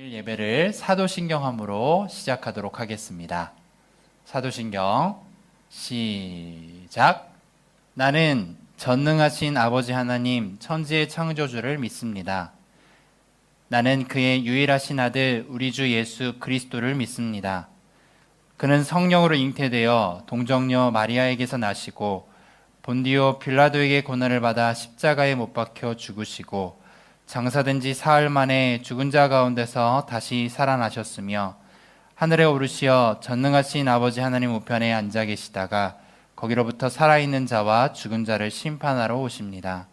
드릴 예배를 사도신경함으로 시작하도록 하겠습니다. 사도신경 시작. 나는 전능하신 아버지 하나님 천지의 창조주를 믿습니다. 나는 그의 유일하신 아들 우리 주 예수 그리스도를 믿습니다. 그는 성령으로 잉태되어 동정녀 마리아에게서 나시고 본디오 빌라도에게 고난을 받아 십자가에 못 박혀 죽으시고 장사된 지 사흘 만에 죽은 자 가운데서 다시 살아나셨으며 하늘에 오르시어 전능하신 아버지 하나님 우편에 앉아 계시다가 거기로부터 살아있는 자와 죽은 자를 심판하러 오십니다.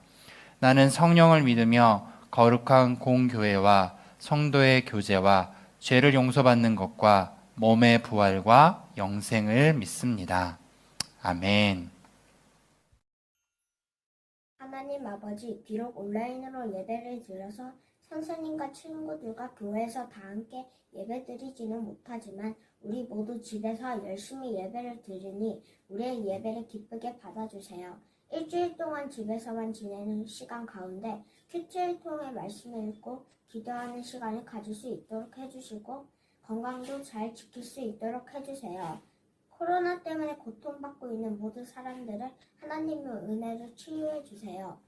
나는 성령을 믿으며 거룩한 공교회와 성도의 교제와 죄를 용서받는 것과 몸의 부활과 영생을 믿습니다. 아멘. 하나님 아버지, 비록 온라인으로 예배를 드려서 선생님과 친구들과 교회에서 다 함께 예배드리지는 못하지만 우리 모두 집에서 열심히 예배를 드리니 우리의 예배를 기쁘게 받아주세요. 일주일 동안 집에서만 지내는 시간 가운데 큐티를 통해 말씀을 읽고 기도하는 시간을 가질 수 있도록 해주시고 건강도 잘 지킬 수 있도록 해주세요. 코로나 때문에 고통받고 있는 모든 사람들을 하나님의 은혜로 치유해 주세요.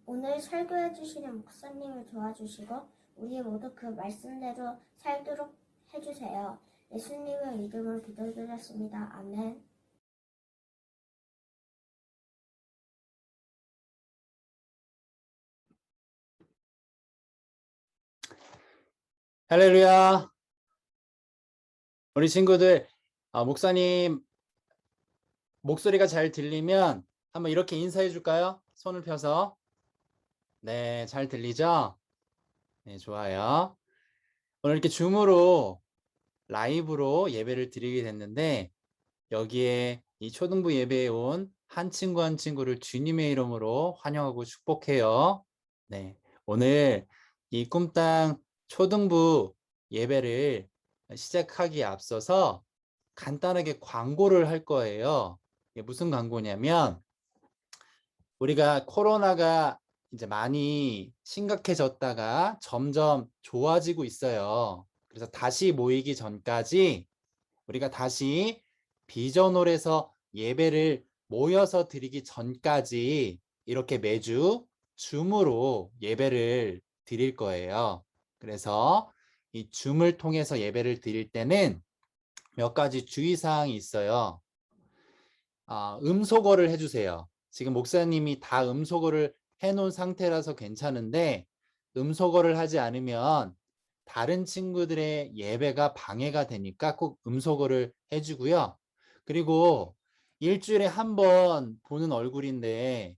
오늘 설교해 주시는 목사님을 도와주시고 우리 모두 그 말씀대로 살도록 해주세요. 예수님의 이름으로 기도드렸습니다. 아멘. 할렐루야. 우리 친구들, 목사님 목소리가 잘 들리면 한번 이렇게 인사해 줄까요? 손을 펴서. 네, 잘 들리죠? 네, 좋아요. 오늘 이렇게 줌으로 라이브로 예배를 드리게 됐는데 여기에 이 초등부 예배에 온 한 친구 한 친구를 주님의 이름으로 환영하고 축복해요. 네, 오늘 이 꿈땅 초등부 예배를 시작하기에 앞서서 간단하게 광고를 할 거예요. 이게 무슨 광고냐면 우리가 코로나가 이제 많이 심각해졌다가 점점 좋아지고 있어요. 그래서 다시 모이기 전까지 우리가 다시 비전홀에서 예배를 모여서 드리기 전까지 이렇게 매주 줌으로 예배를 드릴 거예요. 그래서 이 줌을 통해서 예배를 드릴 때는 몇 가지 주의사항이 있어요. 음소거를 해주세요. 지금 목사님이 다 음소거를 해놓은 상태라서 괜찮은데 음소거를 하지 않으면 다른 친구들의 예배가 방해가 되니까 꼭 음소거를 해주고요. 그리고 일주일에 한 번 보는 얼굴인데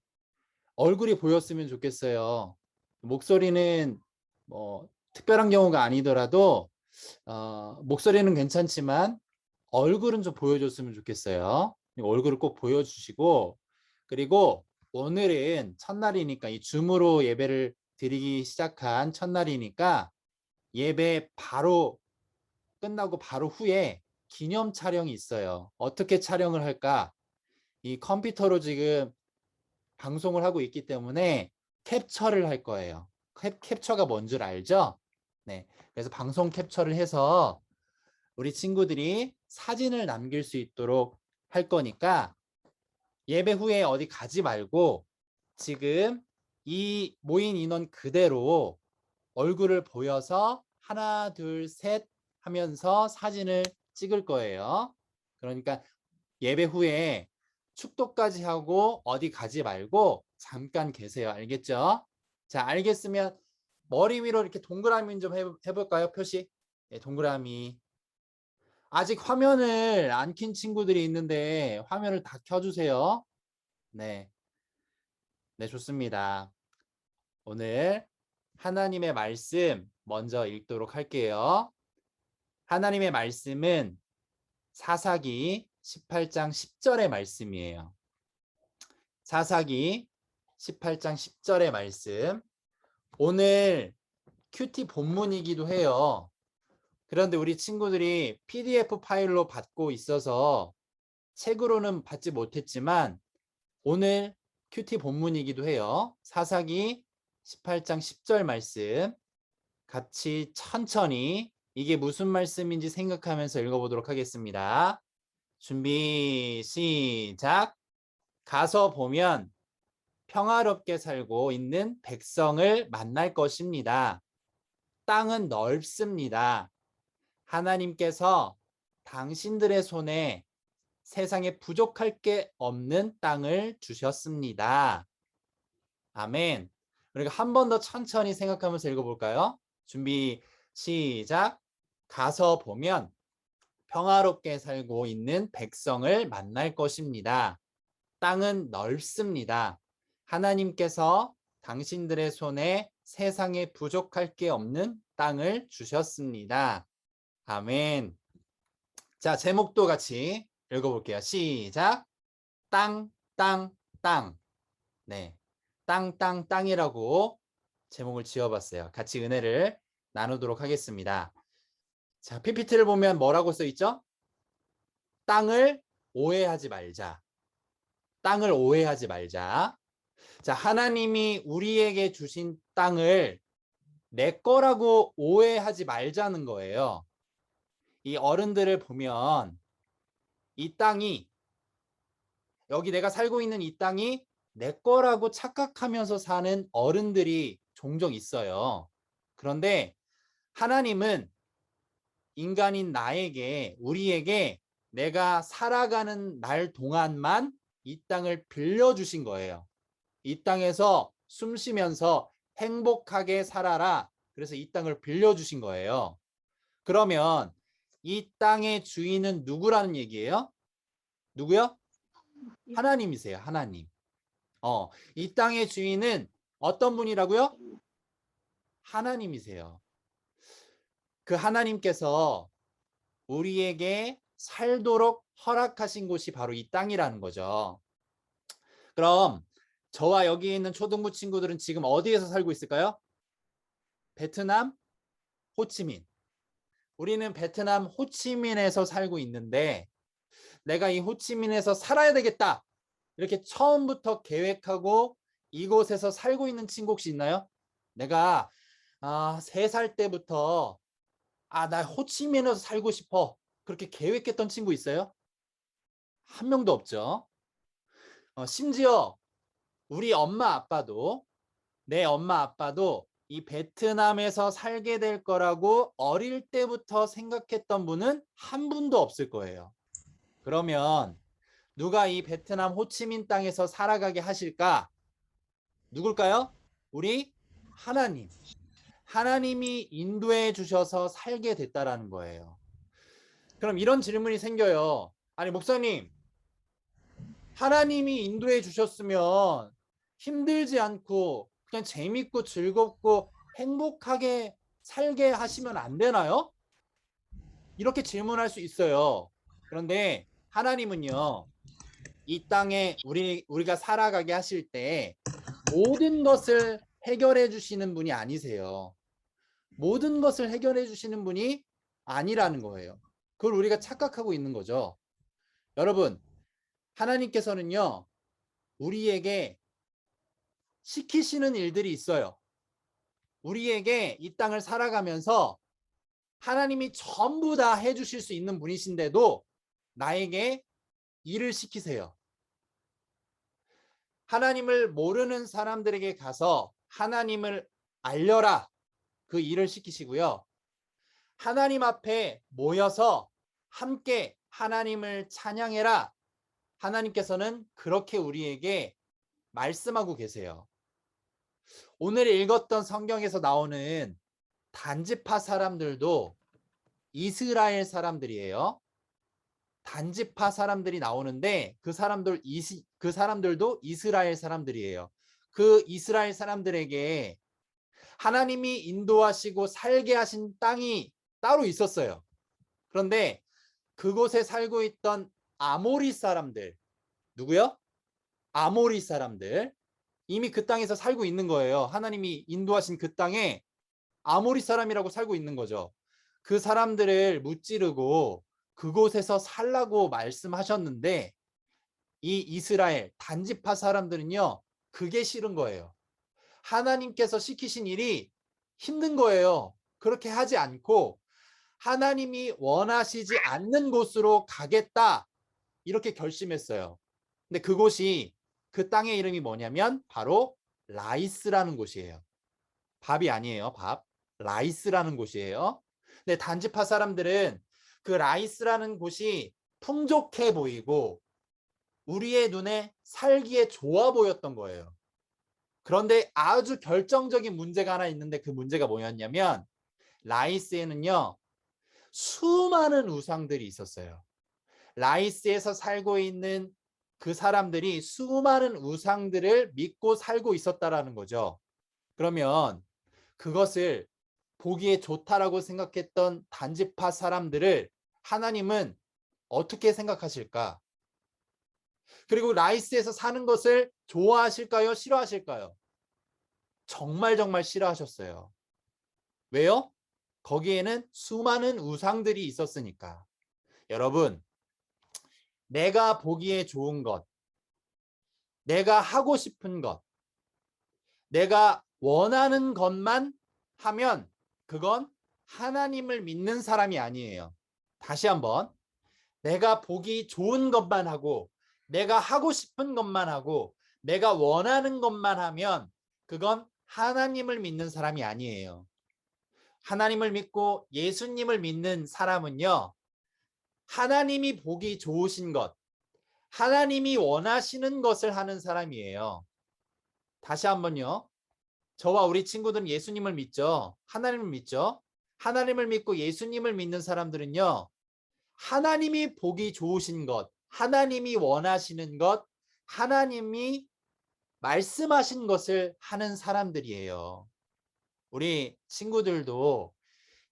얼굴이 보였으면 좋겠어요. 목소리는 뭐 특별한 경우가 아니더라도 목소리는 괜찮지만 얼굴은 좀 보여줬으면 좋겠어요. 얼굴을 꼭 보여주시고, 그리고 오늘은 첫날이니까 이 줌으로 예배를 드리기 시작한 첫날이니까 예배 바로 끝나고 바로 후에 기념 촬영이 있어요. 어떻게 촬영을 할까? 이 컴퓨터로 지금 방송을 하고 있기 때문에 캡처를 할 거예요. 캡처가 뭔 줄 알죠? 네, 그래서 방송 캡처를 해서 우리 친구들이 사진을 남길 수 있도록 할 거니까 예배 후에 어디 가지 말고 지금 이 모인 인원 그대로 얼굴을 보여서 하나, 둘, 셋 하면서 사진을 찍을 거예요. 그러니까 예배 후에 축도까지 하고 어디 가지 말고 잠깐 계세요. 알겠죠? 자, 알겠으면 머리 위로 이렇게 동그라미 좀 해볼까요? 표시. 네, 동그라미. 아직 화면을 안 킨 친구들이 있는데 화면을 다 켜주세요. 네, 네, 좋습니다. 오늘 하나님의 말씀 먼저 읽도록 할게요. 하나님의 말씀은 사사기 18장 10절의 말씀이에요. 사사기 18장 10절의 말씀. 오늘 큐티 본문이기도 해요. 그런데 우리 친구들이 PDF 파일로 받고 있어서 책으로는 받지 못했지만 오늘 큐티 본문이기도 해요. 사사기 18장 10절 말씀 같이 천천히 이게 무슨 말씀인지 생각하면서 읽어보도록 하겠습니다. 준비, 시작. 가서 보면 평화롭게 살고 있는 백성을 만날 것입니다. 땅은 넓습니다. 하나님께서 당신들의 손에 세상에 부족할 게 없는 땅을 주셨습니다. 아멘. 우리가 한 번 더 천천히 생각하면서 읽어볼까요? 준비, 시작. 가서 보면 평화롭게 살고 있는 백성을 만날 것입니다. 땅은 넓습니다. 하나님께서 당신들의 손에 세상에 부족할 게 없는 땅을 주셨습니다. 아멘. 자, 제목도 같이 읽어볼게요. 시작. 땅, 땅, 땅. 네. 땅, 땅, 땅이라고 제목을 지어봤어요. 같이 은혜를 나누도록 하겠습니다. 자, PPT를 보면 뭐라고 써 있죠? 땅을 오해하지 말자. 땅을 오해하지 말자. 자, 하나님이 우리에게 주신 땅을 내 거라고 오해하지 말자는 거예요. 이 어른들을 보면 이 땅이, 여기 내가 살고 있는 이 땅이 내 거라고 착각하면서 사는 어른들이 종종 있어요. 그런데 하나님은 인간인 나에게, 우리에게 내가 살아가는 날 동안만 이 땅을 빌려주신 거예요. 이 땅에서 숨 쉬면서 행복하게 살아라. 그래서 이 땅을 빌려주신 거예요. 그러면 이 땅의 주인은 누구라는 얘기예요? 누구요? 하나님이세요. 하나님. 이 땅의 주인은 어떤 분이라고요? 하나님이세요. 그 하나님께서 우리에게 살도록 허락하신 곳이 바로 이 땅이라는 거죠. 그럼 저와 여기 있는 초등부 친구들은 지금 어디에서 살고 있을까요? 베트남 호치민. 우리는 베트남 호치민에서 살고 있는데 내가 이 호치민에서 살아야 되겠다. 이렇게 처음부터 계획하고 이곳에서 살고 있는 친구 혹시 있나요? 내가 3살 때부터 나 호치민에서 살고 싶어. 그렇게 계획했던 친구 있어요? 한 명도 없죠. 심지어 우리 엄마 아빠도, 내 엄마 아빠도 이 베트남에서 살게 될 거라고 어릴 때부터 생각했던 분은 한 분도 없을 거예요. 그러면 누가 이 베트남 호치민 땅에서 살아가게 하실까? 누굴까요? 우리 하나님. 하나님이 인도해 주셔서 살게 됐다라는 거예요. 그럼 이런 질문이 생겨요. 아니, 목사님, 하나님이 인도해 주셨으면 힘들지 않고 그냥 재밌고 즐겁고 행복하게 살게 하시면 안 되나요? 이렇게 질문할 수 있어요. 그런데 하나님은요, 이 땅에 우리가 살아가게 하실 때 모든 것을 해결해 주시는 분이 아니세요. 모든 것을 해결해 주시는 분이 아니라는 거예요. 그걸 우리가 착각하고 있는 거죠. 여러분, 하나님께서는요, 우리에게 시키시는 일들이 있어요. 우리에게 이 땅을 살아가면서 하나님이 전부 다 해주실 수 있는 분이신데도 나에게 일을 시키세요. 하나님을 모르는 사람들에게 가서 하나님을 알려라. 그 일을 시키시고요. 하나님 앞에 모여서 함께 하나님을 찬양해라. 하나님께서는 그렇게 우리에게 말씀하고 계세요. 오늘 읽었던 성경에서 나오는 단지파 사람들도 이스라엘 사람들이에요. 단지파 사람들이 나오는데 그 사람들도 이스라엘 사람들이에요. 그 이스라엘 사람들에게 하나님이 인도하시고 살게 하신 땅이 따로 있었어요. 그런데 그곳에 살고 있던 아모리 사람들, 누구요? 아모리 사람들, 이미 그 땅에서 살고 있는 거예요. 하나님이 인도하신 그 땅에 아모리 사람이라고 살고 있는 거죠. 그 사람들을 무찌르고 그곳에서 살라고 말씀하셨는데 이 이스라엘 단지파 사람들은요, 그게 싫은 거예요. 하나님께서 시키신 일이 힘든 거예요. 그렇게 하지 않고 하나님이 원하시지 않는 곳으로 가겠다. 이렇게 결심했어요. 근데 그곳이 그 땅의 이름이 뭐냐면 바로 라이스라는 곳이에요. 밥이 아니에요. 밥. 라이스라는 곳이에요. 근데 단지파 사람들은 그 라이스라는 곳이 풍족해 보이고 우리의 눈에 살기에 좋아 보였던 거예요. 그런데 아주 결정적인 문제가 하나 있는데 그 문제가 뭐였냐면 라이스에는요. 수많은 우상들이 있었어요. 라이스에서 살고 있는 그 사람들이 수많은 우상들을 믿고 살고 있었다라는 거죠. 그러면 그것을 보기에 좋다라고 생각했던 단지파 사람들을 하나님은 어떻게 생각하실까? 그리고 라이스에서 사는 것을 좋아하실까요? 싫어하실까요? 정말 정말 싫어하셨어요. 왜요? 거기에는 수많은 우상들이 있었으니까. 여러분, 내가 보기에 좋은 것, 내가 하고 싶은 것, 내가 원하는 것만 하면 그건 하나님을 믿는 사람이 아니에요. 다시 한번. 내가 보기 좋은 것만 하고, 내가 하고 싶은 것만 하고, 내가 원하는 것만 하면 그건 하나님을 믿는 사람이 아니에요. 하나님을 믿고 예수님을 믿는 사람은요, 하나님이 보기 좋으신 것, 하나님이 원하시는 것을 하는 사람이에요. 다시 한번요. 저와 우리 친구들은 예수님을 믿죠. 하나님을 믿죠. 하나님을 믿고 예수님을 믿는 사람들은요. 하나님이 보기 좋으신 것, 하나님이 원하시는 것, 하나님이 말씀하신 것을 하는 사람들이에요. 우리 친구들도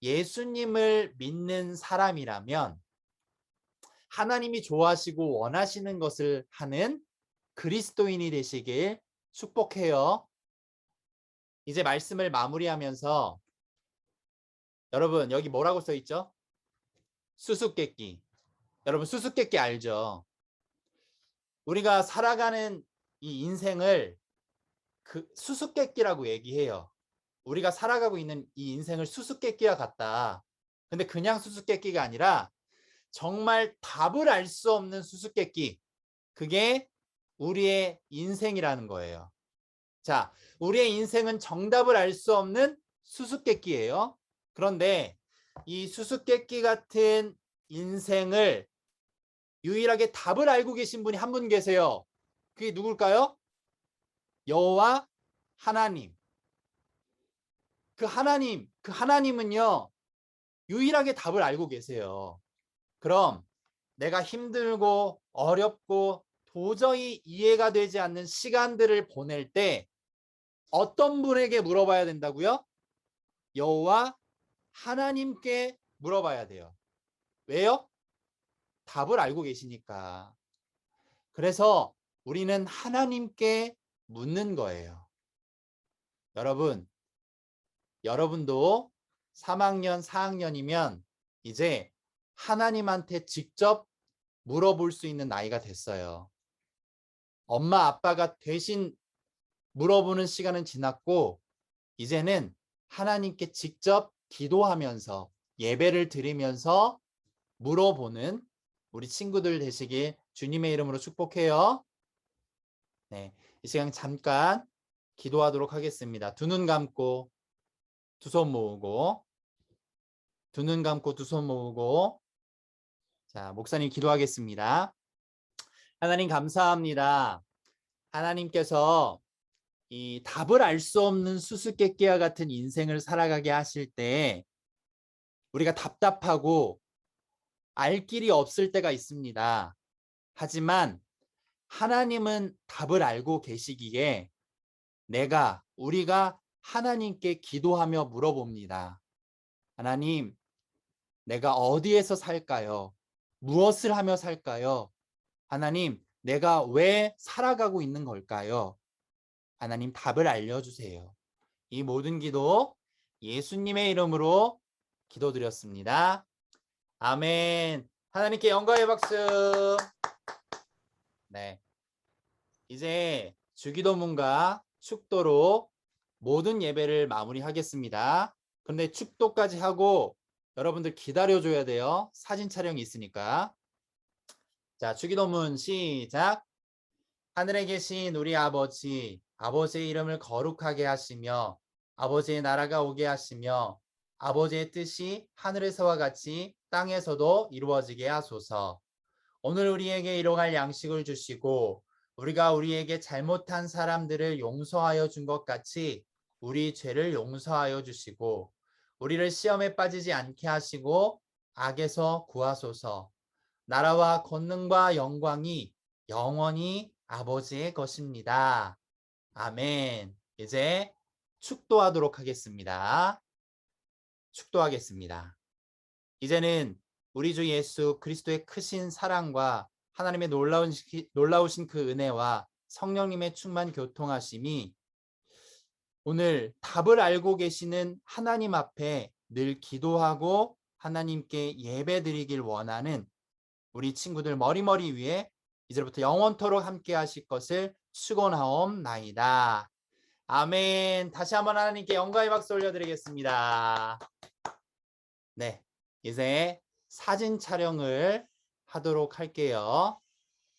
예수님을 믿는 사람이라면 하나님이 좋아하시고 원하시는 것을 하는 그리스도인이 되시길 축복해요. 이제 말씀을 마무리하면서 여러분 여기 뭐라고 써 있죠? 수수께끼. 여러분 수수께끼 알죠? 우리가 살아가는 이 인생을 그 수수께끼라고 얘기해요. 우리가 살아가고 있는 이 인생을 수수께끼와 같다. 근데 그냥 수수께끼가 아니라 정말 답을 알 수 없는 수수께끼. 그게 우리의 인생이라는 거예요. 자, 우리의 인생은 정답을 알 수 없는 수수께끼예요. 그런데 이 수수께끼 같은 인생을 유일하게 답을 알고 계신 분이 한 분 계세요. 그게 누굴까요? 여호와 하나님. 그 하나님은요, 유일하게 답을 알고 계세요. 그럼 내가 힘들고 어렵고 도저히 이해가 되지 않는 시간들을 보낼 때 어떤 분에게 물어봐야 된다고요? 여호와 하나님께 물어봐야 돼요. 왜요? 답을 알고 계시니까. 그래서 우리는 하나님께 묻는 거예요. 여러분도 3학년, 4학년이면 이제 하나님한테 직접 물어볼 수 있는 나이가 됐어요. 엄마, 아빠가 대신 물어보는 시간은 지났고, 이제는 하나님께 직접 기도하면서 예배를 드리면서 물어보는 우리 친구들 되시길 주님의 이름으로 축복해요. 네, 이 시간 잠깐 기도하도록 하겠습니다. 두 눈 감고 두 손 모으고 두 눈 감고 두 손 모으고 자, 목사님 기도하겠습니다. 하나님 감사합니다. 하나님께서 이 답을 알 수 없는 수수께끼와 같은 인생을 살아가게 하실 때 우리가 답답하고 알 길이 없을 때가 있습니다. 하지만 하나님은 답을 알고 계시기에 우리가 하나님께 기도하며 물어봅니다. 하나님, 내가 어디에서 살까요? 무엇을 하며 살까요? 하나님, 내가 왜 살아가고 있는 걸까요? 하나님 답을 알려주세요. 이 모든 기도 예수님의 이름으로 기도드렸습니다. 아멘. 하나님께 영광의 박수. 네. 이제 주기도문과 축도로 모든 예배를 마무리하겠습니다. 그런데 축도까지 하고 여러분들 기다려줘야 돼요. 사진 촬영이 있으니까. 자, 주기도문 시작. 하늘에 계신 우리 아버지, 아버지의 이름을 거룩하게 하시며 아버지의 나라가 오게 하시며 아버지의 뜻이 하늘에서와 같이 땅에서도 이루어지게 하소서. 오늘 우리에게 일용할 양식을 주시고 우리가 우리에게 잘못한 사람들을 용서하여 준 것 같이 우리 죄를 용서하여 주시고 우리를 시험에 빠지지 않게 하시고 악에서 구하소서. 나라와 권능과 영광이 영원히 아버지의 것입니다. 아멘. 이제 축도하도록 하겠습니다. 축도하겠습니다. 이제는 우리 주 예수 그리스도의 크신 사랑과 하나님의 놀라우신 그 은혜와 성령님의 충만 교통하심이 오늘 답을 알고 계시는 하나님 앞에 늘 기도하고 하나님께 예배드리길 원하는 우리 친구들 머리머리 위에 이제부터 영원토록 함께 하실 것을 축원하옵나이다. 아멘. 다시 한번 하나님께 영광의 박수 올려드리겠습니다. 네, 이제 사진 촬영을 하도록 할게요.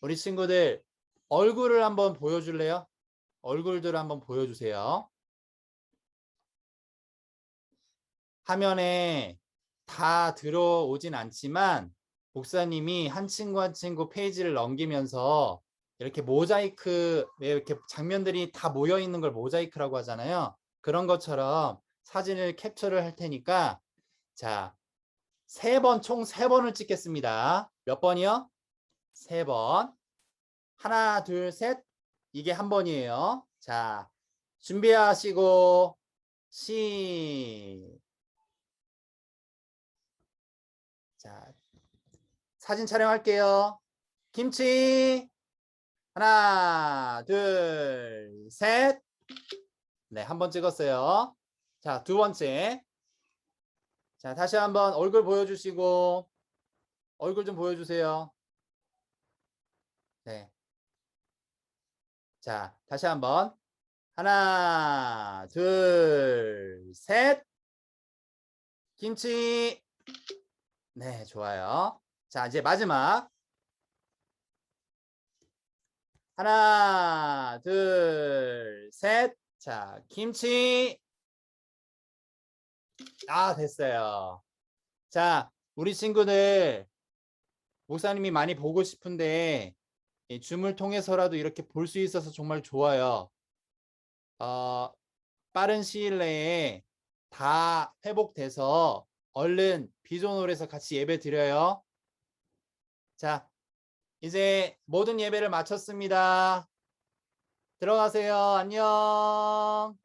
우리 친구들 얼굴을 한번 보여줄래요? 얼굴들 한번 보여주세요. 화면에 다 들어오진 않지만 목사님이 한 친구 한 친구 페이지를 넘기면서 이렇게 모자이크, 왜 이렇게 장면들이 다 모여 있는 걸 모자이크라고 하잖아요. 그런 것처럼 사진을 캡처를 할 테니까 자, 총 3번을 찍겠습니다. 몇 번이요? 3번. 하나, 둘, 셋. 이게 한 번이에요. 자, 준비하시고 자, 사진 촬영할게요. 김치. 하나, 둘, 셋. 네, 한 번 찍었어요. 자, 두 번째. 자, 다시 한번 얼굴 보여주시고 얼굴 좀 보여주세요. 네. 자, 다시 한번. 하나, 둘, 셋. 김치. 네, 좋아요. 자, 이제 마지막. 하나, 둘, 셋. 자, 김치. 아, 됐어요. 자, 우리 친구들 목사님이 많이 보고 싶은데 이 줌을 통해서라도 이렇게 볼 수 있어서 정말 좋아요. 빠른 시일 내에 다 회복돼서 얼른 비전홀에서 같이 예배 드려요. 자, 이제 모든 예배를 마쳤습니다. 들어가세요. 안녕.